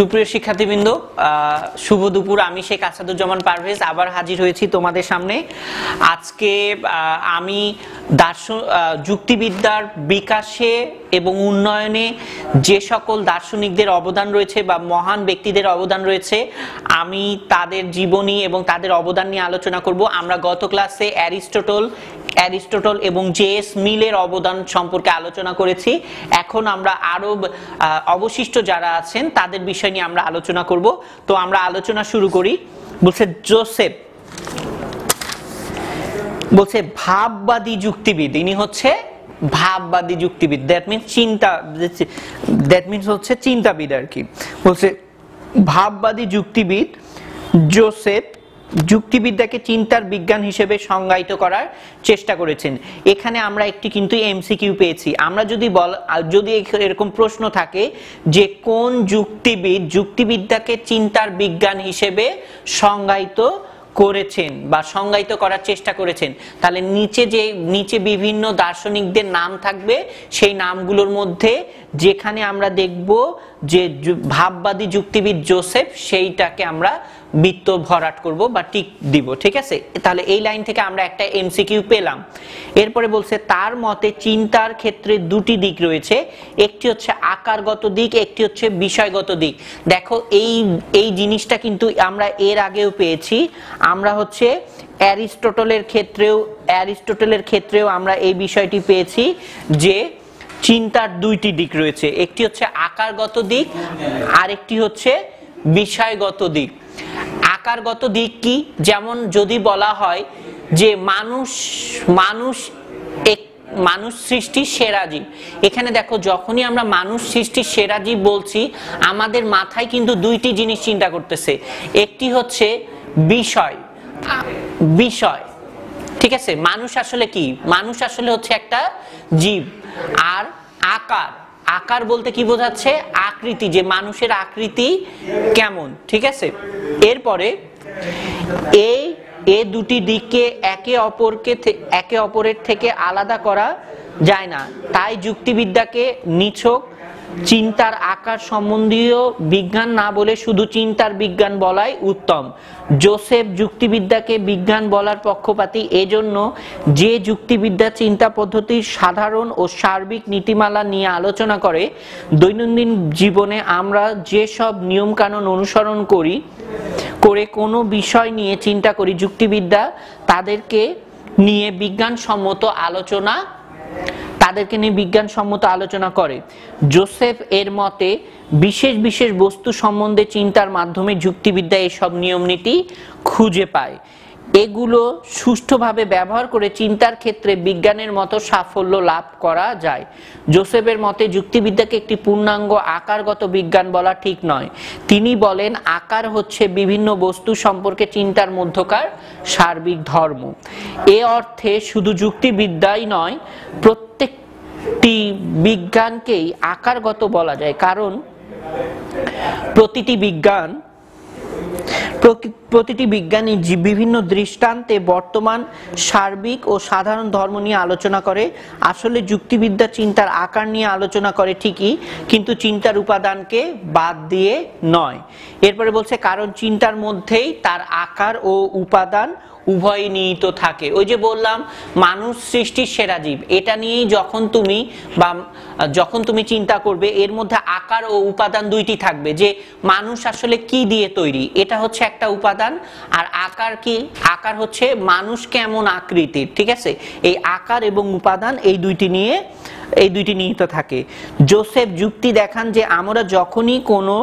সুপ্রিয় শিক্ষার্থীবৃন্দ, শুভ দুপুর। আমি শেখ আসাদুজ্জামান পারভেজ আবার হাজির হয়েছি তোমাদের সামনে। আজকে আমি যুক্তিবিদ্যার বিকাশে এবং উন্নয়নে যে সকল দার্শনিকদের অবদান রয়েছে বা মহান ব্যক্তিদের অবদান রয়েছে, আমি তাদের জীবনী এবং তাদের অবদান নিয়ে আলোচনা করব। আমরা গত ক্লাসে অ্যারিস্টটল এবং জে.এস. মিলের অবদান সম্পর্কে আলোচনা করেছি। এখন আমরা আরো অবশিষ্ট যারা আছেন তাদের বিষয় নিয়ে আমরা আলোচনা করব। তো আমরা আলোচনা শুরু করি। বলছে ভাববাদী যুক্তিবিদ। ইনি হচ্ছে ভাববাদী যুক্তিবিদ, দ্যাট মিনস হচ্ছে চিন্তাবিদ আর কি। বলছে ভাববাদী যুক্তিবিদ জোসেফ যুক্তিবিদ্যাকে চিন্তার বিজ্ঞান হিসেবে সংজ্ঞায়িত করার চেষ্টা করেছেন। এখানে আমরা একটি কিন্তু এমসিকিউ পেয়েছি। আমরা যদি এরকম প্রশ্ন থাকে যে কোন যুক্তিবিদ যুক্তিবিদ্যাকে চিন্তার বিজ্ঞান হিসেবে সংজ্ঞায়িত করেছেন বা সংজ্ঞায়িত করার চেষ্টা করেছেন, তাহলে নিচে বিভিন্ন দার্শনিকদের নাম থাকবে। সেই নামগুলোর মধ্যে যেখানে আমরা দেখব যে ভাববাদী যুক্তিবিদ জোসেফ, সেইটাকে আমরা বৃত্ত ভরাট করব বা টিক দিব। ঠিক আছে, তাহলে এই লাইন থেকে আমরা একটা এমসিকিউ পেলাম। এরপরে বলছে তার মতে চিন্তার ক্ষেত্রে দুটি দিক রয়েছে, একটি হচ্ছে আকারগত দিক, একটি হচ্ছে বিষয়গত দিক। দেখো এই জিনিসটা কিন্তু আমরা এর আগেও পেয়েছি। আমরা হচ্ছে অ্যারিস্টটলের ক্ষেত্রেও আমরা এই বিষয়টি পেয়েছি যে চিন্তার দুইটি দিক রয়েছে, একটি হচ্ছে আকারগত দিক আর একটি হচ্ছে বিষয়গত দিক। আকারগত দিক কি? যেমন যদি বলা হয় যে মানুষ সৃষ্টির সেরা জীব, এখানে দেখো যখনই আমরা মানুষ সৃষ্টির সেরা জীব বলছি, আমাদের মাথায় কিন্তু দুইটি জিনিস চিন্তা করতেছে। একটি হচ্ছে বিষয়, ঠিক আছে। মানুষ আসলে কি? মানুষ আসলে হচ্ছে একটা জীব। আর আকার বলতে কি বোঝাচ্ছে? আকৃতি, যে মানুষের আকৃতি কেমন। ঠিক আছে, এরপরে এই দুটি দিককে একে অপরের থেকে আলাদা করা যায় না। তাই যুক্তিবিদ্যাকে নিছক চিন্তার আকার সম্বন্ধীয় বিজ্ঞান না বলে শুধু চিন্তার বিজ্ঞান বলাই উত্তম। জোসেফ যুক্তিবিদ্যাকে বিজ্ঞান বলার পক্ষপাতী। এজন্য যে যুক্তিবিদ্যা চিন্তা পদ্ধতির সাধারণ ও সার্বিক নীতিমালা নিয়ে আলোচনা করে, দৈনন্দিন জীবনে আমরা যে সব নিয়মকানুন অনুসরণ করে কোনো বিষয় নিয়ে চিন্তা করি, যুক্তিবিদ্যা তাদেরকে নিয়ে বিজ্ঞানসম্মত আলোচনা করে। জোসেফ এর মতে বিশেষ বিশেষ বস্তু সম্বন্ধে চিন্তার মাধ্যমে যুক্তিবিদ্যা এসব নিয়ম নীতি খুঁজে পায়। এগুলো সুষ্ঠুভাবে ব্যবহার করে চিন্তার ক্ষেত্রে বিজ্ঞানের মতো সাফল্য লাভ করা যায়। জোসেফের মতে যুক্তিবিদ্যাকে একটি পূর্ণাঙ্গ আকারগত বিজ্ঞান বলা ঠিক নয়। তিনি বলেন আকার হচ্ছে বিভিন্ন বস্তু সম্পর্কে চিন্তার মধ্যকার সার্বিক ধর্ম। এ অর্থে শুধু যুক্তিবিদ্যাই নয়, প্রত্যেকটি বিজ্ঞানকেই আকারগত বলা যায়, কারণ প্রতিটি বিজ্ঞানী বিভিন্ন দৃষ্টান্তে বর্তমান সার্বিক ও সাধারণ ধর্ম নিয়ে আলোচনা করে। আসলে যুক্তিবিদ্যা চিন্তার আকার নিয়ে আলোচনা করে ঠিকই, কিন্তু চিন্তার উপাদানকে বাদ দিয়ে নয়। এরপরে বলছে কারণ চিন্তার মধ্যেই তার আকার ও উপাদান উভয় নিহিত থাকে। ওই যে বললাম মানুষ সৃষ্টির সেরা জীব, এটা নিয়েই যখন তুমি চিন্তা করবে, এর মধ্যে আকার ও উপাদান দুইটি থাকবে। যে মানুষ আসলে কি দিয়ে তৈরি, এটা হচ্ছে একটা উপাদান। আর আকার কি? আকার হচ্ছে মানুষ কেমন আকৃতির। ঠিক আছে, এই আকার এবং উপাদান এই দুইটি নিহিত থাকে। জোসেফ যুক্তি দেখান যে আমরা যখনই কোনো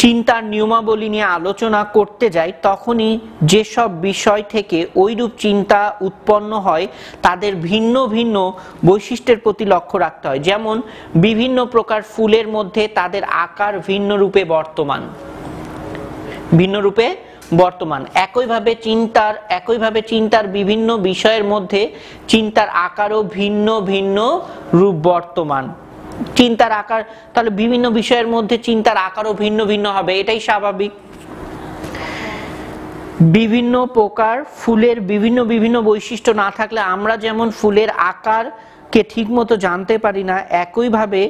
চিন্তার নিয়মাবলী নিয়ে আলোচনা করতে যাই, তখনই যেসব বিষয় থেকে ওইরূপ চিন্তা উৎপন্ন হয় তাদের ভিন্ন ভিন্ন বৈশিষ্ট্যের প্রতি লক্ষ্য রাখতে হয়। যেমন বিভিন্ন প্রকার ফুলের মধ্যে তাদের আকার ভিন্ন রূপে বর্তমান। একইভাবে চিন্তার বিভিন্ন বিষয়ের মধ্যে চিন্তার আকারও ভিন্ন ভিন্ন রূপ বর্তমান। চিন্তার আকার, তাহলে বিভিন্ন বিষয়ের মধ্যে চিন্তার আকারও ভিন্ন ভিন্ন হবে, এটাই স্বাভাবিক। বিভিন্ন প্রকার ফুলের বিভিন্ন বিভিন্ন বৈশিষ্ট্য না থাকলে আমরা যেমন ফুলের আকার কে ঠিকমতো জানতে পারি না, একইভাবে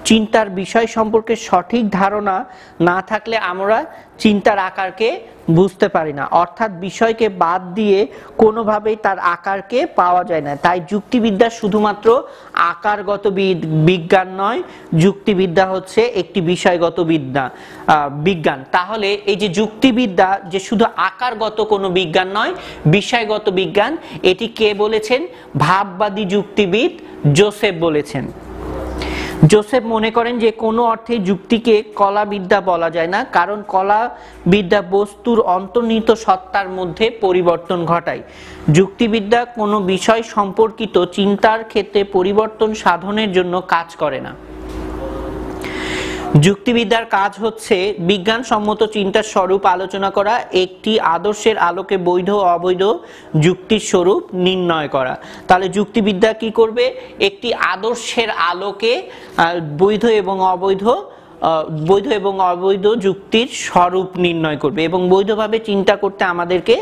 চিন্তার বিষয় সম্পর্কে সঠিক ধারণা না থাকলে আমরা চিন্তার আকারকে বুঝতে পারি না, অর্থাৎ বিষয়কে বাদ দিয়ে কোনোভাবেই তার আকারকে পাওয়া যায় না। তাই যুক্তিবিদ্যা শুধুমাত্র আকারগত বিজ্ঞান নয়, যুক্তিবিদ্যা হচ্ছে একটি বিষয়গত বিজ্ঞান। তাহলে এই যে যুক্তিবিদ্যা যে শুধু আকারগত কোনো বিজ্ঞান নয়, বিষয়গত বিজ্ঞান, এটি কে বলেছেন? ভাববাদী যুক্তিবিদ জোসেফ বলেছেন। জোসেফ মনে করেন যে কোনো অর্থে যুক্তিকে কলাবিদ্যা বলা যায় না, কারণ কলাবিদ্যা বস্তুর অন্তর্নিহিত সত্তার মধ্যে পরিবর্তন ঘটায়। যুক্তিবিদ্যা কোনো বিষয় সম্পর্কিত চিন্তার ক্ষেত্রে পরিবর্তন সাধনের জন্য কাজ করে না। যুক্তিবিদ্যার কাজ হচ্ছে বিজ্ঞানসম্মত চিন্তার স্বরূপ আলোচনা করা, একটি আদর্শের আলোকে বৈধ ও অবৈধ যুক্তির স্বরূপ নির্ণয় করা। তাহলে যুক্তিবিদ্যা কি করবে? একটি আদর্শের আলোকে বৈধ এবং অবৈধ যুক্তির স্বরূপ নির্ণয় করবে এবং বৈধভাবে চিন্তা করতে আমাদেরকে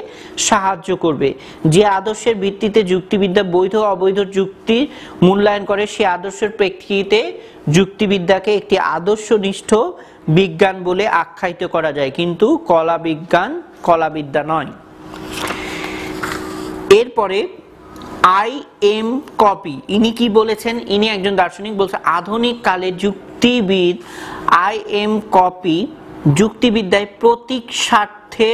সাহায্য করবে। যে আদর্শের ভিত্তিতে যুক্তিবিদ্যা বৈধ অবৈধ যুক্তি মূল্যায়ন করে, সে আদর্শের প্রেক্ষিতে যুক্তিবিদ্যাকে একটি আদর্শনিষ্ঠ বিজ্ঞান বলে আখ্যায়িত করা যায়, কিন্তু কলাবিদ্যা নয়। এরপরে I.M. কপি, ইনি কি বলেছেন? ইনি একজন দার্শনিক, বলছে আধুনিক কালে যুক্তিবিদ I.M. কপি যুক্তিবিদ্যায় প্রতীক স্বার্থে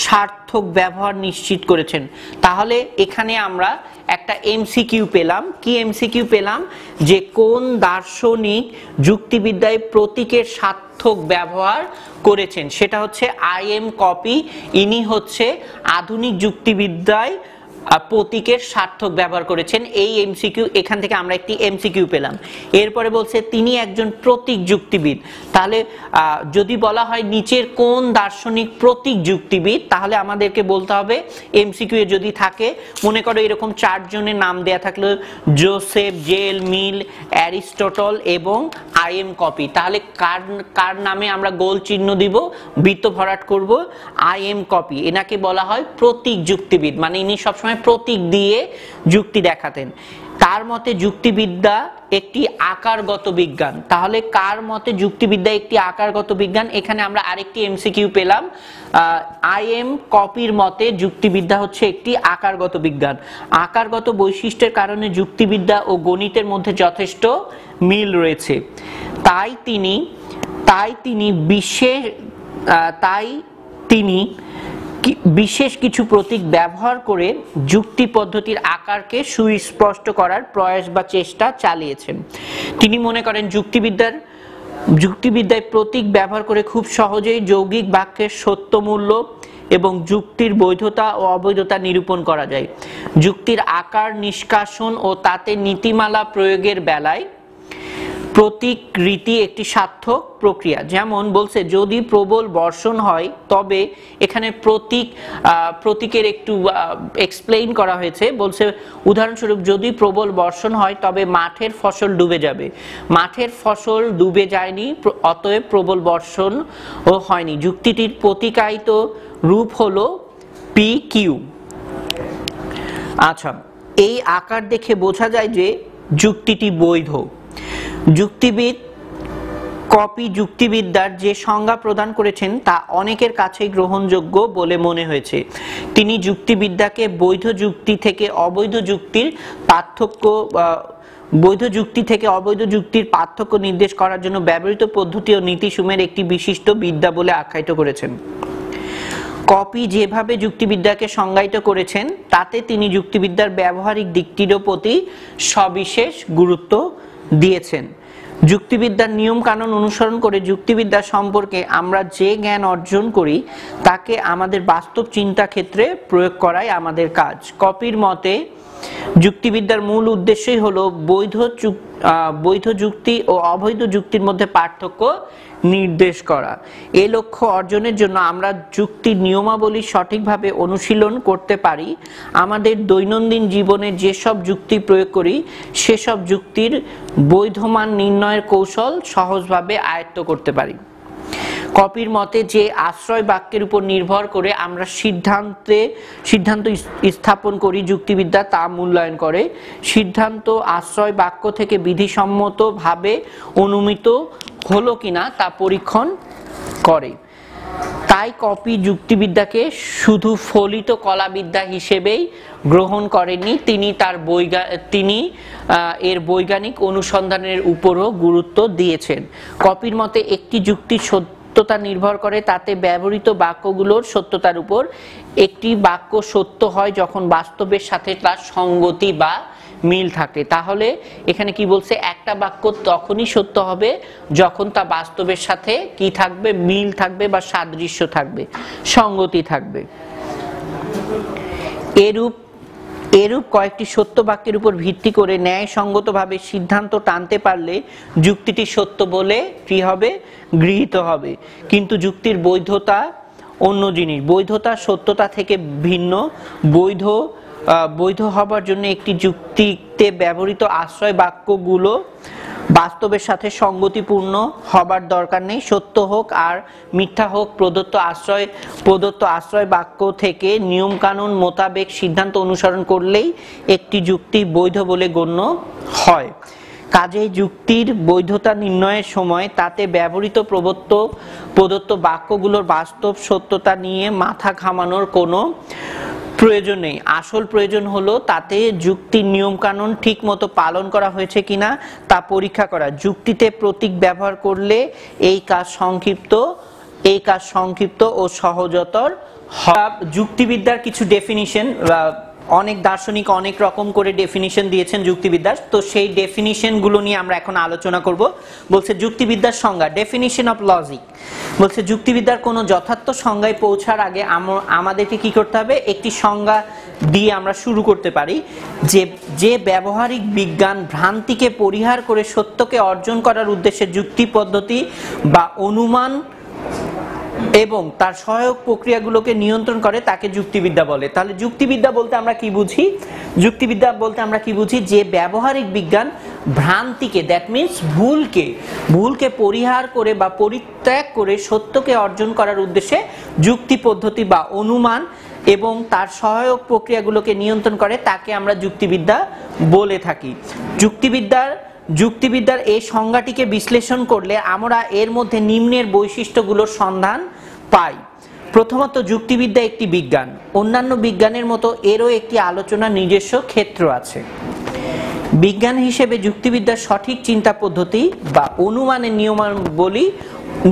সার্থক ব্যবহার নিশ্চিত করেছেন। তাহলে এখানে আমরা একটা এমসিকিউ পেলাম। কি এমসিকিউ পেলাম? যে কোন দার্শনিক যুক্তিবিদ্যায় প্রতীকের সার্থক ব্যবহার করেছেন, সেটা হচ্ছে I.M. কপি। ইনি হচ্ছে আধুনিক যুক্তিবিদ্যায় প্রতীকের সার্থক ব্যবহার করেছেন। এই এমসিকিউ, এখান থেকে আমরা একটি এমসিকিউ পেলাম। এরপরে বলছে তিনি একজন প্রতীক যুক্তিবিদ। তাহলে যদি বলা হয় নিচের কোন দার্শনিক প্রতীক যুক্তিবিদ, তাহলে আমাদেরকে বলতে হবে এমসিকিউ যদি থাকে, মনে করো এরকম 4 জনের নাম দেয়া থাকলো, জোসেফ, জেল, মিল, অ্যারিস্টটল এবং I.M. কপি, তাহলে কার নামে আমরা গোল চিহ্ন দিব, বৃত্ত ভরাট করব? I.M. কপি। এনাকে বলা হয় প্রতীক যুক্তিবিদ, মানে ইনি সবসময় প্রতীক দিয়ে যুক্তি দেখাতেন। কার মতে যুক্তিবিদ্যা একটি আকারগত বিজ্ঞান? তাহলে কার মতে যুক্তিবিদ্যা একটি আকারগত বিজ্ঞান? এখানে আমরা আরেকটি এমসিকিউ পেলাম। I.M. কপির মতে যুক্তিবিদ্যা হচ্ছে একটি আকারগত বিজ্ঞান। আকারগত বৈশিষ্ট্যের কারণে যুক্তিবিদ্যা ও গণিতের মধ্যে যথেষ্ট মিল রয়েছে, তাই তিনি বিশেষ কিছু প্রতীক ব্যবহার করে যুক্তি পদ্ধতির আকারকে সুস্পষ্ট করার প্রয়াস বা চেষ্টা চালিয়েছেন। তিনি মনে করেন যুক্তিবিদ্যায় প্রতীক ব্যবহার করে খুব সহজেই যৌগিক বাক্যের সত্য মূল্য এবং যুক্তির বৈধতা ও অবৈধতা নিরূপণ করা যায়। যুক্তির আকার নিষ্কাশন ও তাতে নীতিমালা প্রয়োগের বেলায় প্রতীক রীতি একটি সার্থক প্রক্রিয়া। যেমন বলছে যদি প্রবল বর্ষণ হয়, তবে এখানে প্রতীকের একটু এক্সপ্লেইন করা হয়েছে। বলছে উদাহরণস্বরূপ যদি প্রবল বর্ষণ হয় তবে মাঠের ফসল ডুবে যাবে। মাঠের ফসল ডুবে যায়নি, অতএব প্রবল বর্ষণ ও হয়নি। যুক্তিটির প্রতীকায়িত রূপ হলো PQ। আচ্ছা, এই আকার দেখে বোঝা যায় যে যুক্তিটি বৈধ। যুক্তিবিদ কপি যুক্তিবিদ্যার যে সংজ্ঞা প্রদান করেছেন তা অনেকের কাছেই গ্রহণযোগ্য বলে মনে হয়েছে। তিনি যুক্তিবিদ্যাকে বৈধ যুক্তি থেকে অবৈধ যুক্তির পার্থক্য নির্দেশ করার জন্য ব্যবহৃত পদ্ধতি ও নীতিসমূহের একটি বিশিষ্ট বিদ্যা বলে আখ্যায়িত করেছেন। কপি যেভাবে যুক্তিবিদ্যাকে সংজ্ঞায়িত করেছেন তাতে তিনি যুক্তিবিদ্যার ব্যবহারিক দিকটিরও প্রতি সবিশেষ গুরুত্ব দিয়েছেন। যুক্তিবিদ্যার নিয়ম কানুন অনুসরণ করে যুক্তিবিদ্যা সম্পর্কে আমরা যে জ্ঞান অর্জন করি তাকে আমাদের বাস্তব চিন্তা ক্ষেত্রে প্রয়োগ করাই আমাদের কাজ। কপির মতে যুক্তিবিদ্যার মূল উদ্দেশ্যই হলো বৈধ যুক্তি ও অবৈধ যুক্তির মধ্যে পার্থক্য নির্দেশ করা। এই লক্ষ্য অর্জনের জন্য আমরা যুক্তির নিয়মাবলী সঠিকভাবে অনুশীলন করতে পারি। আমাদের দৈনন্দিন জীবনে যেসব যুক্তি প্রয়োগ করি সেসব যুক্তির বৈধ মান নির্ণয়ের কৌশল সহজভাবে আয়ত্ত করতে পারি। কপির মতে যে আশ্রয় বাক্যের উপর নির্ভর করে আমরা সিদ্ধান্ত স্থাপন করি যুক্তিবিদ্যা তা মূল্যায়ন করে। সিদ্ধান্ত আশ্রয় বাক্য থেকে বিধিসম্মতভাবে অনুমিত হলো কিনা তা পরীক্ষণ করে। তাই কপি যুক্তিবিদ্যাকে শুধু ফলিত কলাবিদ্যা হিসেবেই গ্রহণ করেননি, তিনি এর বৈজ্ঞানিক অনুসন্ধানের উপরও গুরুত্ব দিয়েছেন। কপির মতে একটি যুক্তির সত্যতা নির্ভর করে তাতে ব্যবহৃত বাক্যগুলোর সত্যতার উপর। একটি বাক্য সত্য হয় যখন বাস্তবের সাথে তার সঙ্গতি বা মিল থাকে। তাহলে এখানে কি বলছে, একটা বাক্য তখনই সত্য হবে যখন তা বাস্তবের সাথে কি থাকবে, মিল থাকবে বা সাদৃশ্য থাকবে, সঙ্গতি থাকবে। এরূপ কয়েকটি সত্য বাক্যের উপর ভিত্তি করে ন্যায়সঙ্গতভাবে সিদ্ধান্ত টানতে পারলে যুক্তিটি সত্য বলে কি হবে, গৃহীত হবে। কিন্তু যুক্তির বৈধতা অন্য জিনিস। বৈধতা সত্যতা থেকে ভিন্ন। বৈধ হবার জন্য একটি যুক্তিতে ব্যবহৃত আশ্রয় বাক্যগুলো বাস্তবের সাথে সঙ্গতিপূর্ণ হবার দরকার নেই। সত্য হোক আর মিথ্যা হোক, প্রদত্ত আশ্রয় বাক্য থেকে নিয়মকানুন মোতাবেক সিদ্ধান্ত অনুসরণ করলেই একটি যুক্তি বৈধ বলে গণ্য হয়। কাজেই যুক্তির বৈধতা নির্ণয়ের সময় তাতে ব্যবহৃত প্রদত্ত বাক্যগুলোর বাস্তব সত্যতা নিয়ে মাথা ঘামানোর কোনো প্রয়োজন নেই। আসল প্রয়োজন হলো তাতে যুক্তির নিয়মকানুন ঠিক মতো পালন করা হয়েছে কিনা তা পরীক্ষা করা। যুক্তিতে প্রতীক ব্যবহার করলে এই কাজ সংক্ষিপ্ত ও সহজতর হয়। যুক্তিবিদ্যার কিছু ডেফিনিশন, অনেক দার্শনিক অনেক রকম করে ডেফিনিশন দিয়েছেন যুক্তিবিদ্যার, তো সেই ডেফিনিশন গুলো নিয়ে আমরা এখন আলোচনা করব। বলছে যুক্তিবিদ্যার সংজ্ঞা, ডেফিনিশন অফ লজিক। বলছে যুক্তিবিদ্যার কোনো যথার্থ সংজ্ঞায় পৌঁছার আগে আমাদেরকে কি করতে হবে, একটি সংজ্ঞা দিয়ে আমরা শুরু করতে পারি যে ব্যবহারিক বিজ্ঞান ভ্রান্তিকে পরিহার করে সত্যকে অর্জন করার উদ্দেশ্যে যুক্তি পদ্ধতি বা অনুমান এবং তার সহায়ক প্রক্রিয়াগুলোকে নিয়ন্ত্রণ করে তাকে যুক্তিবিদ্যা বলে। তাহলে যুক্তিবিদ্যা বলতে আমরা কি বুঝি? যুক্তিবিদ্যা বলতে আমরা কি বুঝি, যে ব্যবহারিক বিজ্ঞান ভ্রান্তিকে, দ্যাট মিন্স ভুলকে পরিহার করে বা পরিত্যাগ করে সত্যকে অর্জন করার উদ্দেশ্যে যুক্তি পদ্ধতি বা অনুমান এবং তার সহায়ক প্রক্রিয়াগুলোকে নিয়ন্ত্রণ করে তাকে আমরা যুক্তিবিদ্যা বলে থাকি। যুক্তিবিদ্যার এই সংজ্ঞাটিকে বিশ্লেষণ করলে আমরা এর মধ্যে নিম্নের বৈশিষ্ট্যগুলোর সন্ধান পাই। প্রথমত, যুক্তিবিদ্যা একটি বিজ্ঞান। অন্যান্য বিজ্ঞানের মতো এরও একটি আলোচনার নিজস্ব ক্ষেত্র আছে। বিজ্ঞান হিসেবে যুক্তিবিদ্যার সঠিক চিন্তা পদ্ধতি বা অনুমানের নিয়মাবলী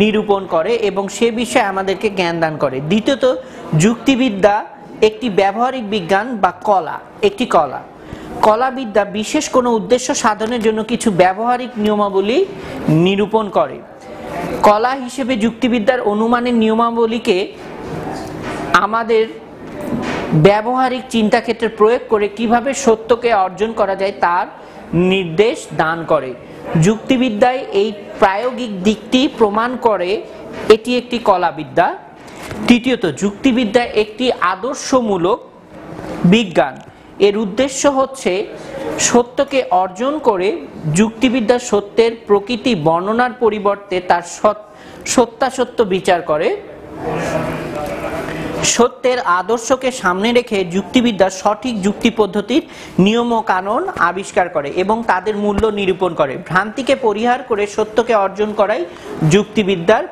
নিরূপণ করে এবং সে বিষয়ে আমাদেরকে জ্ঞান দান করে। দ্বিতীয়ত, যুক্তিবিদ্যা একটি ব্যবহারিক বিজ্ঞান বা একটি কলা। কলাবিদ্যা বিশেষ কোনো উদ্দেশ্য সাধনের জন্য কিছু ব্যবহারিক নিয়মাবলী নিরূপণ করে। কলা হিসেবে যুক্তিবিদ্যার অনুমানের নিয়মাবলীকে আমাদের ব্যবহারিক চিন্তাক্ষেত্রে প্রয়োগ করে কিভাবে সত্যকে অর্জন করা যায় তার নির্দেশ দান করে। যুক্তিবিদ্যায় এই প্রায়োগিক দিকটি প্রমাণ করে এটি একটি কলাবিদ্যা। তৃতীয়ত, যুক্তিবিদ্যা একটি আদর্শমূলক বিজ্ঞান। এর উদ্দেশ্য হচ্ছে সত্যকে অর্জন করে যুক্তিবিদ্যা সত্যের প্রকৃতি বর্ণনার পরিবর্তে তার সত্যাসত্য বিচার করে। সত্যের আদর্শকে সামনে রেখে যুক্তিবিদ্যা সঠিক যুক্তি পদ্ধতির নিয়ম ও কানুন আবিষ্কার করে এবং তাদের মূল্য নিরূপণ করে। ভ্রান্তিকে পরিহার করে সত্যকে অর্জন করাই যুক্তিবিদ্যার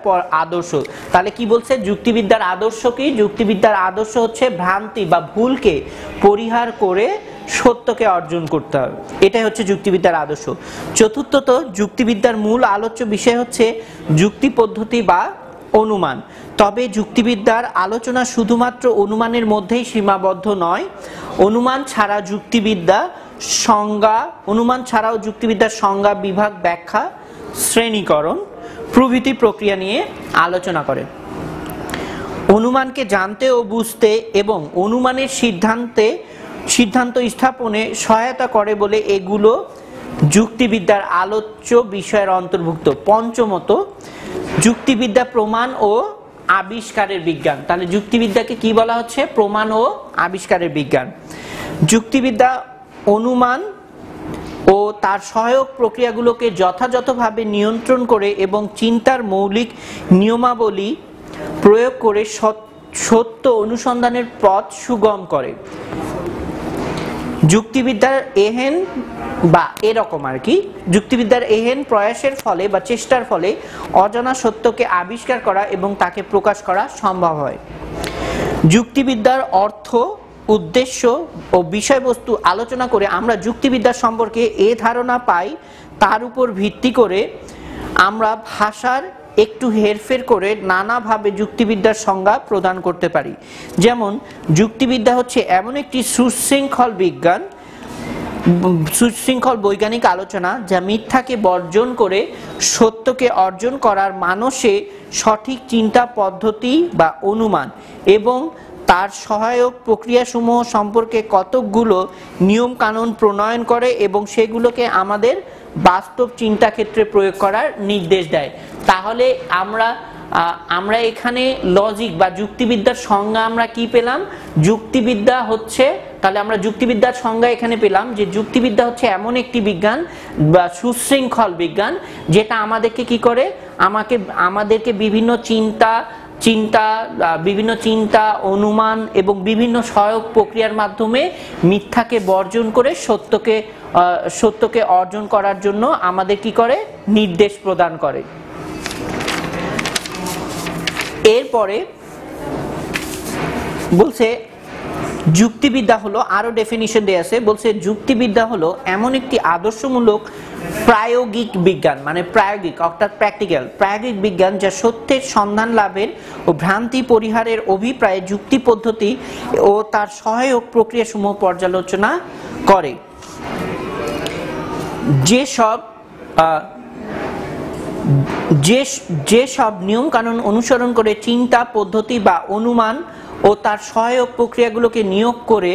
আদর্শ। তাহলে কি বলছে, যুক্তিবিদ্যার আদর্শ কি? যুক্তিবিদ্যার আদর্শ হচ্ছে ভ্রান্তি বা ভুলকে পরিহার করে সত্যকে অর্জন করতে হবে, এটাই হচ্ছে যুক্তিবিদ্যার আদর্শ। চতুর্থত, যুক্তিবিদ্যার মূল আলোচ্য বিষয় হচ্ছে যুক্তি পদ্ধতি বা অনুমান। তবে যুক্তিবিদ্যার আলোচনা শুধুমাত্র অনুমানের মধ্যেই সীমাবদ্ধ নয়। অনুমান ছাড়াও যুক্তিবিদ্যার সংজ্ঞা, বিভাগ, ব্যাখ্যা, শ্রেণীকরণ প্রভৃতি প্রক্রিয়া নিয়ে আলোচনা করে। অনুমানকে জানতে ও বুঝতে এবং অনুমানের সিদ্ধান্ত স্থাপনে সহায়তা করে বলে এগুলো যুক্তিবিদ্যার আলোচ্য বিষয়ের অন্তর্ভুক্ত। পঞ্চমত, যুক্তিবিদ্যা প্রমাণ ও আবিষ্কারের বিজ্ঞান। তাহলে যুক্তিবিদ্যাকে কি বলা হচ্ছে? প্রমাণ ও আবিষ্কারের বিজ্ঞান। যুক্তিবিদ্যা অনুমান ও তার সহায়ক প্রক্রিয়াগুলোকে যথাযথভাবে নিয়ন্ত্রণ করে এবং চিন্তার মৌলিক নিয়মাবলী প্রয়োগ করে সত্য অনুসন্ধানের পথ সুগম করে। যুক্তিবিদ্যার এহেন বা এরকম আর কি, যুক্তিবিদ্যার এহেন প্রয়াসের ফলে বা চেষ্টার ফলে অজানা সত্যকে আবিষ্কার করা এবং তাকে প্রকাশ করা সম্ভব হয়। যুক্তিবিদ্যার অর্থ, উদ্দেশ্য ও বিষয়বস্তু আলোচনা করে আমরা যুক্তিবিদ্যা সম্পর্কে এ ধারণা পাই, তার উপর ভিত্তি করে আমরা ভাষার একটু হেরফের করে নানাভাবে যুক্তিবিদ্যার সংজ্ঞা প্রদান করতে পারি। যেমন যুক্তিবিদ্যা হচ্ছে এমন একটি সুশৃঙ্খল বৈজ্ঞানিক আলোচনা যা মিথ্যাকে বর্জন করে সত্যকে অর্জন করার মানসে সঠিক চিন্তা পদ্ধতি বা অনুমান এবং তার সহায়ক প্রক্রিয়াসমূহ সম্পর্কে কতকগুলো নিয়ম কানুন প্রণয়ন করে এবং সেগুলোকে আমাদের বাস্তব চিন্তা ক্ষেত্রে প্রয়োগ করার নির্দেশ দেয়। তাহলে আমরা এখানে লজিক বা যুক্তিবিদ্যার সংজ্ঞা আমরা কি পেলাম? যুক্তিবিদ্যা হচ্ছে, তাহলে আমরা যুক্তিবিদ্যার সংজ্ঞা এখানে পেলাম যে যুক্তিবিদ্যা হচ্ছে এমন একটি বিজ্ঞান বা সুশৃঙ্খল বিজ্ঞান যেটা আমাদেরকে কি করে, আমাদেরকে বিভিন্ন চিন্তা, অনুমান এবং বিভিন্ন সহায়ক প্রক্রিয়ার মাধ্যমে মিথ্যাকে বর্জন করে সত্যকে অর্জন করার জন্য আমাদের কি করে, নির্দেশ প্রদান করে। এরপরে বলছে যুক্তিবিদ্যা হলো, আরো ডেফিনিশন দেয়া আছে, বলছে যুক্তিবিদ্যা হলো এমন একটি আদর্শমূলক প্রায়োগিক বিজ্ঞান, মানে প্রায়োগিক অর্থাৎ প্রায়োগিক বিজ্ঞান যা সত্যের সন্ধান লাভের ও ভ্রান্তি পরিহারের অভিপ্রায়ে যুক্তি পদ্ধতি ও তার সহায়ক প্রক্রিয়াসমূহ পর্যালোচনা করে। যেসব নিয়ম কানুন অনুসরণ করে চিন্তা পদ্ধতি বা অনুমান ও তার সহায়ক প্রক্রিয়াগুলোকে নিয়োগ করে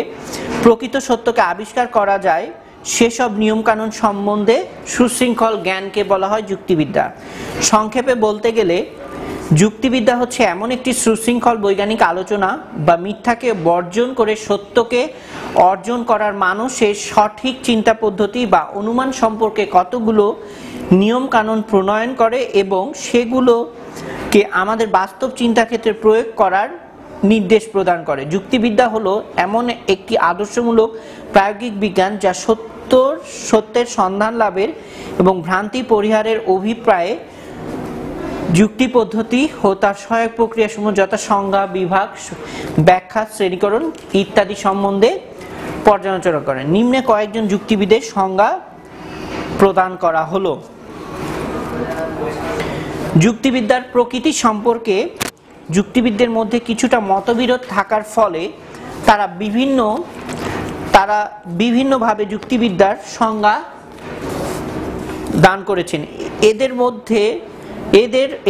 প্রকৃত সত্যকে আবিষ্কার করা যায়, সেসব নিয়ম কানুন সম্বন্ধে সুশৃঙ্খল জ্ঞানকে বলা হয় যুক্তিবিদ্যা। সংক্ষেপে বলতে গেলে যুক্তিবিদ্যা হচ্ছে এমন একটি সুশৃঙ্খল বৈজ্ঞানিক আলোচনা বা মিথ্যাকে বর্জন করে সত্যকে অর্জন করার মানুষের সঠিক চিন্তা পদ্ধতি বা অনুমান সম্পর্কে কতগুলো নিয়ম কানুন প্রণয়ন করে এবং সেগুলোকে আমাদের বাস্তব চিন্তা ক্ষেত্রে প্রয়োগ করার নির্দেশ প্রদান করে। যুক্তিবিদ্যা হলো এমন একটি আদর্শমূলক প্রায়োগিক বিজ্ঞান যা সত্যের সন্ধান লাভের এবং ভ্রান্তি পরিহারের অভিপ্রায়ে যুক্তি পদ্ধতি ও তার সহায়ক প্রক্রিয়াসমূহ যথা সংজ্ঞা, বিভাগ, ব্যাখ্যা, শ্রেণীকরণ ইত্যাদি সম্বন্ধে পর্যালোচনা করে। নিম্নে কয়েকজন যুক্তিবিদের সংজ্ঞা প্রদান করা হলো। যুক্তিবিদ্যার প্রকৃতি সম্পর্কে যুক্তিবিদদের মধ্যে কিছুটা মতবিরোধ থাকার ফলে তারা বিভিন্নভাবে যুক্তিবিদ্যার সংজ্ঞা দান করেছেন।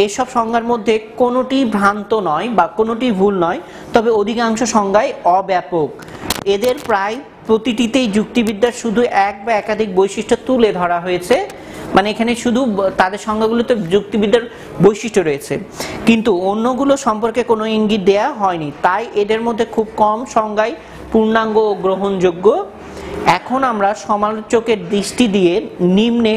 এসব সংজ্ঞার মধ্যে কোনোটি ভ্রান্ত নয় বা কোনোটি ভুল নয়, তবে অধিকাংশ সংজ্ঞাই অব্যাপক। এদের প্রায় প্রতিটিতেই যুক্তিবিদ্যার শুধু এক বা একাধিক বৈশিষ্ট্য তুলে ধরা হয়েছে, মানে এখানে শুধু তাদের সংজ্ঞাগুলোতে যুক্তিবিদ্যার বৈশিষ্ট্য রয়েছে কিন্তু অন্যগুলো সম্পর্কে কোনো ইঙ্গিত দেয়া হয়নি, তাই এদের মধ্যে খুব কম সংজ্ঞাই পূর্ণাঙ্গ ও গ্রহণযোগ্য। এখন আমরা সমালোচকের দৃষ্টি দিয়ে নিম্নে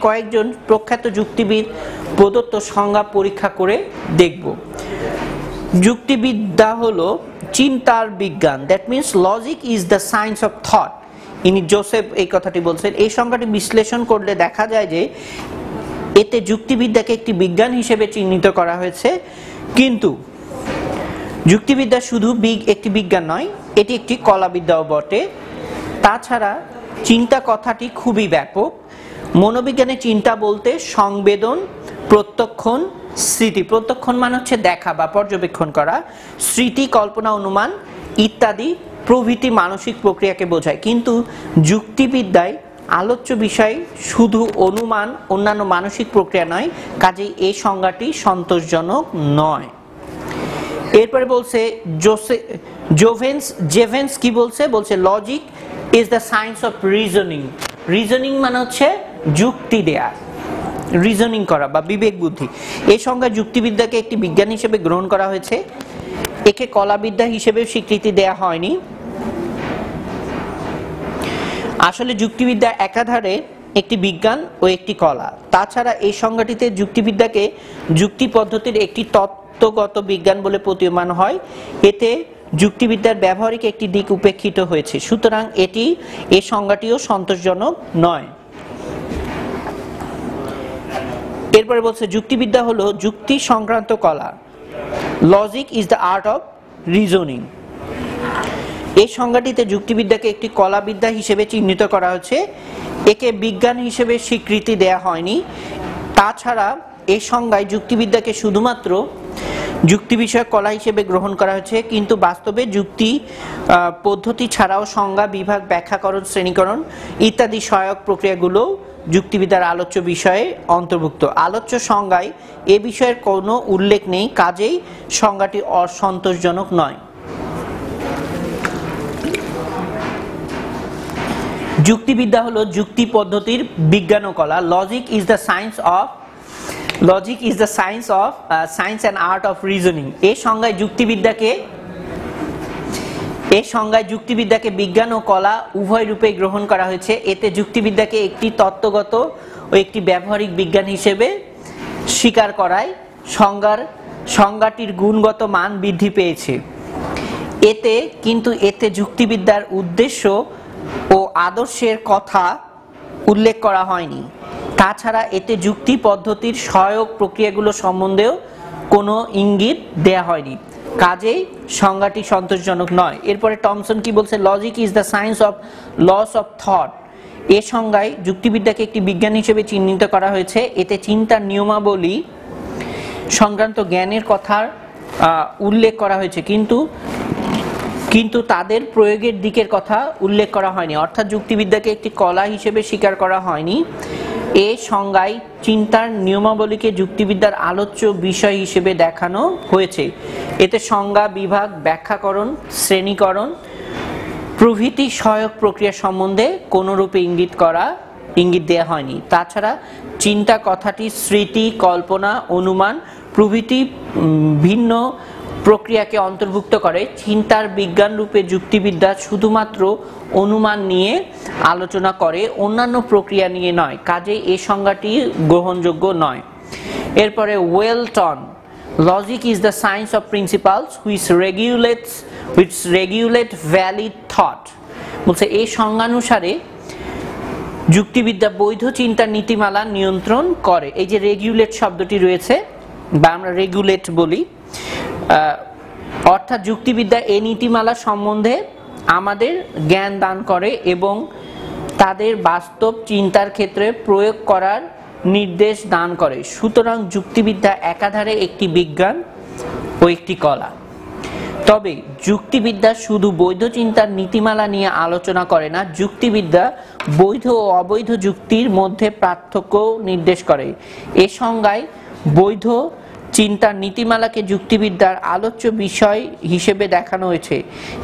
কয়েকজন প্রখ্যাত যুক্তিবিদ প্রদত্ত সংজ্ঞা পরীক্ষা করে দেখব। যুক্তিবিদ্যা হলো চিন্তার বিজ্ঞান, that means logic is the science of thought. ইনি জোসেফ এই কথাটি বলছেন। এই সংজ্ঞাটি বিশ্লেষণ করলে দেখা যায় যে এতে যুক্তিবিদ্যাকে একটি বিজ্ঞান হিসেবে চিহ্নিত করা হয়েছে, কিন্তু যুক্তিবিদ্যা শুধু একটি বিজ্ঞান নয়, এটি একটি কলাবিদ্যাও বটে। তাছাড়া চিন্তা কথাটি খুবই ব্যাপক। মনোবিজ্ঞানে চিন্তা বলতে সংবেদন, প্রত্যক্ষণ, স্মৃতি, প্রত্যক্ষণ মানে হচ্ছে দেখা বা পর্যবেক্ষণ করা, স্মৃতি, কল্পনা, অনুমান ইত্যাদি প্রভৃতি মানসিক প্রক্রিয়াকে বোঝায়। কিন্তু যুক্তিবিদ্যায় আলোচ্য বিষয় শুধু অনুমান, অন্যান্য মানসিক প্রক্রিয়া নয়, কাজেই এই সংজ্ঞাটি সন্তোষজনক নয়। এরপরে বলছে জেভেন্স কি বলছে logic is the science of reasoning. Reasoning মানে হচ্ছে যুক্তি দেয়া। রিজনিং করা বা বিবেক বুদ্ধি। এই সংজ্ঞায় যুক্তিবিদ্যাকে একটি বিজ্ঞান হিসেবে গ্রহণ করা হয়েছে, একে কলাবিদ্যা হিসেবে স্বীকৃতি দেয়া হয়নি। আসলে যুক্তিবিদ্যা একাধারে একটি বিজ্ঞান ও একটি কলা। তাছাড়া এই সংজ্ঞাটিতে যুক্তিবিদ্যাকে যুক্তি পদ্ধতির একটি তত্ত্বগত বিজ্ঞান বলে প্রতীয়মান হয়, এতে যুক্তিবিদ্যার ব্যবহারিক একটি দিক উপেক্ষিত হয়েছে। সুতরাং এই সংজ্ঞাটিও সন্তোষজনক নয়। এরপরে বলছে যুক্তিবিদ্যা হলো যুক্তি সংক্রান্ত কলা। Logic is the art of reasoning. এই সংজ্ঞাটিতে যুক্তিবিদ্যাকে একটি কলাবিদ্যা হিসেবে চিহ্নিত করা হয়েছে, একে বিজ্ঞান হিসেবে স্বীকৃতি দেয়া হয়নি। তাছাড়া এই সংজ্ঞায় যুক্তিবিদ্যাকে শুধুমাত্র যুক্তি বিষয়ক কলা হিসেবে গ্রহণ করা হয়েছে, কিন্তু বাস্তবে যুক্তি পদ্ধতি ছাড়াও সংজ্ঞা, বিভাগ, ব্যাখ্যাকরণ, শ্রেণীকরণ ইত্যাদি সহায়ক প্রক্রিয়াগুলো যুক্তিবিদ্যার আলোচ্য বিষয়ে অন্তর্ভুক্ত। আলোচ্য সংজ্ঞায় এ বিষয়ের কোনো উল্লেখ নেই, কাজেই সংজ্ঞাটি অসন্তোষজনক নয়। যুক্তিবিদ্যা হলো যুক্তি পদ্ধতির বিজ্ঞান ও কলা। Logic is the science of science and art of reasoning. এই সংজ্ঞায় যুক্তিবিদ্যাকে বিজ্ঞান ও কলা উভয় রূপে গ্রহণ করা হয়েছে, এতে যুক্তিবিদ্যাকে একটি তত্ত্বগত ও একটি ব্যবহারিক বিজ্ঞান হিসেবে স্বীকার করায় সংজ্ঞাটির গুণগত মান বৃদ্ধি পেয়েছে। এতে যুক্তিবিদ্যার উদ্দেশ্য ও আদর্শের কথা উল্লেখ করা হয়নি। তাছাড়া এতে যুক্তি পদ্ধতির সহায়ক প্রক্রিয়াগুলো সম্বন্ধেও কোনো ইঙ্গিত দেয়া হয়নি, কাজেই সংজ্ঞাটি সন্তোষজনক নয়। এরপরে টমসন কি বলছে? Logic is the science of laws of thought. এ সংজ্ঞায় যুক্তিবিদ্যাকে একটি বিজ্ঞান হিসেবে চিহ্নিত করা হয়েছে, এতে চিন্তার নিয়মাবলী সংক্রান্ত জ্ঞানের কথার উল্লেখ করা হয়েছে, কিন্তু তাদের প্রয়োগের দিকের কথা উল্লেখ করা হয়নি। অর্থাৎ যুক্তিবিদ্যাকে একটি কলা হিসেবে স্বীকার করা হয়নি। এ সংজ্ঞায় চিন্তার নিয়মাবলীকে যুক্তিবিদ্যার আলোচ্য বিষয় হিসেবে দেখানো হয়েছে, এতে সংজ্ঞা, বিভাগ, ব্যাখ্যাকরণ, শ্রেণীকরণ প্রভৃতি সহায়ক প্রক্রিয়া সম্বন্ধে কোনরূপে ইঙ্গিত দেয়া হয়নি। তাছাড়া চিন্তা কথাটি স্মৃতি, কল্পনা, অনুমান প্রভৃতি ভিন্ন প্রক্রিয়াকে অন্তর্ভুক্ত করে। চিন্তার বিজ্ঞান রূপে যুক্তিবিদ্যা শুধুমাত্র অনুমান নিয়ে আলোচনা করে, অন্যান্য প্রক্রিয়া নিয়ে নয়, কাজেই এই সংজ্ঞাটি গ্রহণযোগ্য নয়। এরপরে Welton, logic is the science of principles which regulate valid thought. বলছে এই সংজ্ঞানুসারে যুক্তিবিদ্যা বৈধ চিন্তার নীতিমালা নিয়ন্ত্রণ করে। এই যে রেগুলেট শব্দটি রয়েছে বা আমরা রেগুলেট বলি, অর্থাৎ যুক্তিবিদ্যা এই নীতিমালা সম্বন্ধে আমাদের জ্ঞান দান করে এবং তাদের বাস্তব চিন্তার ক্ষেত্রে প্রয়োগ করার নির্দেশ দান করে। সুতরাং যুক্তিবিদ্যা একাধারে একটি বিজ্ঞান ও একটি কলা। তবে যুক্তিবিদ্যা শুধু বৈধ চিন্তার নীতিমালা নিয়ে আলোচনা করে না, যুক্তিবিদ্যা বৈধ ও অবৈধ যুক্তির মধ্যে পার্থক্য নির্দেশ করে। এ সংজ্ঞায় বৈধ চিন্তার নীতিমালাকে যুক্তিবিদ্যার আলোচ্য বিষয় হিসেবে দেখানো হয়েছে,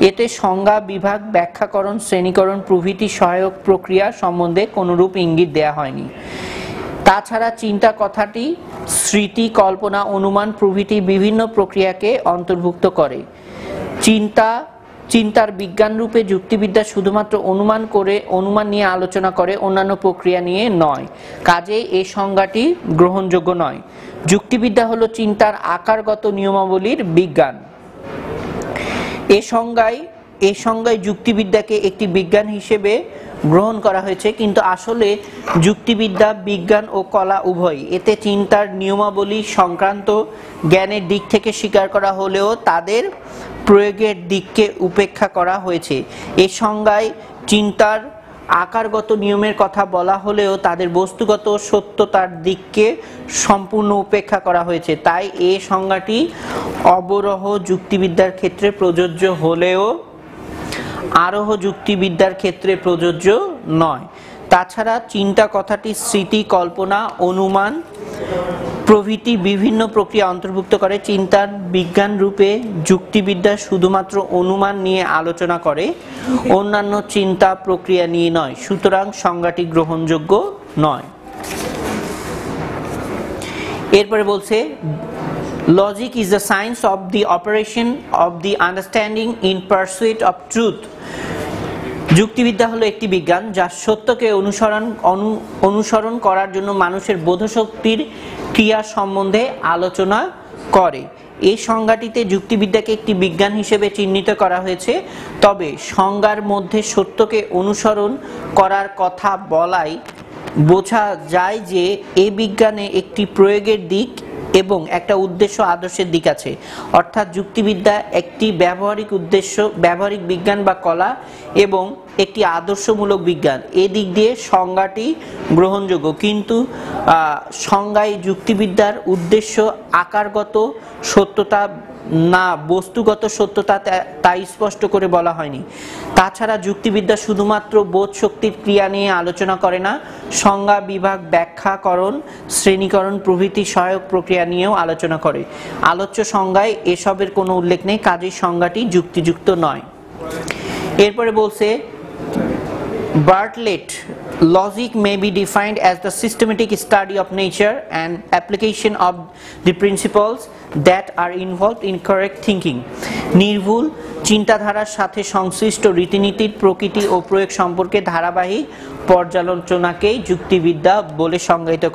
এতে সংজ্ঞা, বিভাগ, ব্যাখ্যাকরণ, শ্রেণীকরণ প্রভৃতি সহায়ক প্রক্রিয়া সম্বন্ধে কোনরূপ ইঙ্গিত দেয়া হয়নি। তাছাড়া চিন্তা কথাটি স্মৃতি, কল্পনা, অনুমান প্রভৃতি বিভিন্ন প্রক্রিয়াকে অন্তর্ভুক্ত করে। চিন্তার বিজ্ঞান রূপে যুক্তিবিদ্যা শুধুমাত্র অনুমান নিয়ে আলোচনা করে, অন্যান্য প্রক্রিয়া নিয়ে নয়, কাজেই এই সংজ্ঞাটি গ্রহণযোগ্য নয়। যুক্তিবিদ্যা হলো চিন্তার আকারগত নিয়মাবলীর বিজ্ঞান। এ সংজ্ঞায় যুক্তিবিদ্যাকে একটি বিজ্ঞান হিসেবে গ্রহণ করা হয়েছে, কিন্তু আসলে যুক্তিবিদ্যা বিজ্ঞান ও কলা উভয়ই। এতে চিন্তার নিয়মাবলী সংক্রান্ত জ্ঞানের দিক থেকে স্বীকার করা হলেও তাদের প্রয়োগের দিককে উপেক্ষা করা হয়েছে। এই সংজ্ঞায় চিন্তার আকারগত নিয়মের কথা বলা হলেও তাদের বস্তুগত সত্যতার দিককে সম্পূর্ণ উপেক্ষা করা হয়েছে। তাই এই সংজ্ঞাটি অবরোহ যুক্তিবিদ্যার ক্ষেত্রে প্রযোজ্য হলেও আরোহ যুক্তিবিদ্যার ক্ষেত্রে প্রযোজ্য নয়। তাছাড়া চিন্তা কথাটি স্মৃতি, কল্পনা, অনুমান প্রভৃতি বিভিন্ন প্রক্রিয়া অন্তর্ভুক্ত করে। চিন্তার বিজ্ঞান রূপে যুক্তিবিদ্যা শুধুমাত্র অনুমান নিয়ে আলোচনা করে, অন্যান্য চিন্তা প্রক্রিয়া নিয়ে নয়। সুতরাং সংজ্ঞাটি গ্রহণযোগ্য নয়। এরপরে বলছে logic is the science of the operation of the understanding in pursuit of truth. যুক্তিবিদ্যা হলো একটি বিজ্ঞান যা সত্যকে অনুসরণ করার জন্য মানুষের বোধশক্তির ক্রিয়া সম্বন্ধে আলোচনা করে। এই সংজ্ঞাটিতে যুক্তিবিদ্যাকে একটি বিজ্ঞান হিসেবে চিহ্নিত করা হয়েছে, তবে সংজ্ঞার মধ্যে সত্যকে অনুসরণ করার কথা বলাই বোঝা যায় যে এই বিজ্ঞানে একটি প্রয়োগের দিক এবং একটা উদ্দেশ্য আদর্শের দিক আছে। অর্থাৎ যুক্তিবিদ্যা একটি ব্যবহারিক বিজ্ঞান বা কলা এবং একটি আদর্শমূলক বিজ্ঞান, এদিক দিয়ে সংজ্ঞাটি গ্রহণযোগ্য। কিন্তু সংজ্ঞায় যুক্তিবিদ্যার উদ্দেশ্য আকারগত সত্যতা না বস্তুগত সত্যতা তা স্পষ্ট করে বলা হয়নি। তাছাড়া যুক্তিবিদ্যা শুধুমাত্র বোধ শক্তির ক্রিয়া নিয়ে আলোচনা করে না, সংজ্ঞা বিভাগ, ব্যাখ্যাকরণ, শ্রেণীকরণ প্রভৃতি সহায়ক প্রক্রিয়া নিয়েও আলোচনা করে। আলোচ্য সংজ্ঞায় এসবের কোনো উল্লেখ নেই, কাজেই সংজ্ঞাটি যুক্তিযুক্ত নয়। এরপরে বলছে Bartlett, logic may be defined as the systematic study of nature and application of the principles that are involved in correct thinking. নির্ভুল চিন্তাধারার সাথে সংশ্লিষ্ট রীতিনীতির প্রকৃতি ও প্রয়োগ সম্পর্কে ধারাবাহিক পর্যালোচনাকেই যুক্তিবিদ্যা বলে সংজ্ঞায়িত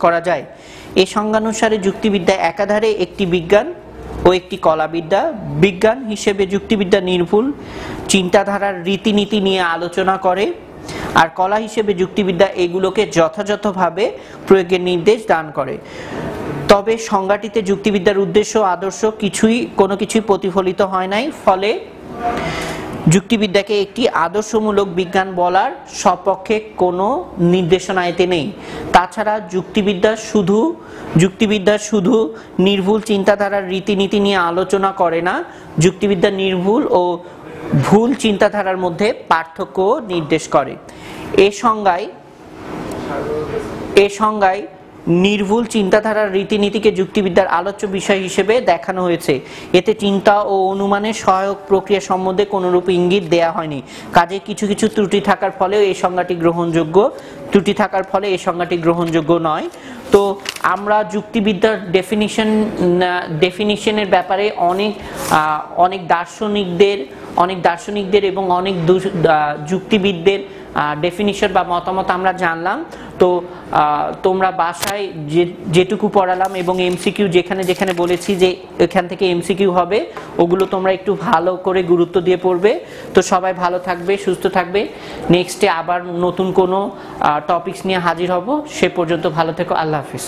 করা যায়। এই সংজ্ঞানুসারে যুক্তিবিদ্যা একাধারে একটি বিজ্ঞান ও একটি কলাবিদ্যা। বিজ্ঞান হিসেবে যুক্তিবিদ্যা নির্ভুল চিন্তাধারার রীতিনীতি নিয়ে আলোচনা করে, আর কলা হিসেবে যুক্তিবিদ্যা এগুলোকে যথাযথভাবে প্রয়োগের নির্দেশ দান করে। তবে সংজ্ঞাটিতে যুক্তিবিদ্যার উদ্দেশ্য আদর্শ কোনো কিছুই প্রতিফলিত হয় নাই, ফলে যুক্তিবিদ্যাকে একটি আদর্শমূলক বিজ্ঞান বলার সপক্ষে কোনো নির্দেশনা এতে নেই। তাছাড়া যুক্তিবিদ্যা শুধু নির্ভুল চিন্তাধারার রীতিনীতি নিয়ে আলোচনা করে না, যুক্তিবিদ্যা নির্ভুল ও ভুল চিন্তাধারার মধ্যে পার্থক্য নির্দেশ করে। এ সংজ্ঞায় নির্ভুল চিন্তাধারার রীতিনীতিকে যুক্তিবিদ্যার আলোচ্য বিষয় হিসেবে দেখানো হয়েছে। এতে চিন্তা ও অনুমানের সহায়ক প্রক্রিয়া সম্বন্ধে কোনরূপ ইঙ্গিত দেয়া হয়নি। কাজে কিছু কিছু ত্রুটি থাকার ফলে এই সংজ্ঞাটি গ্রহণযোগ্য নয়। তো আমরা যুক্তিবিদ্যার ডেফিনিশনের ব্যাপারে অনেক দার্শনিকদের এবং অনেক যুক্তিবিদদের ডেফিনিশন বা মতামত আমরা জানলাম। তো তোমরা বাসায় যেটুকু পড়ালাম এবং এমসিকিউ যেখানে বলেছি যে এখান থেকে এমসিকিউ হবে, ওগুলো তোমরা একটু ভালো করে গুরুত্ব দিয়ে পড়বে। তো সবাই ভালো থাকবে, সুস্থ থাকবে। নেক্সটে আবার নতুন কোনো টপিকস নিয়ে হাজির হব। সে পর্যন্ত ভালো থেকো। আল্লাহ হাফিজ।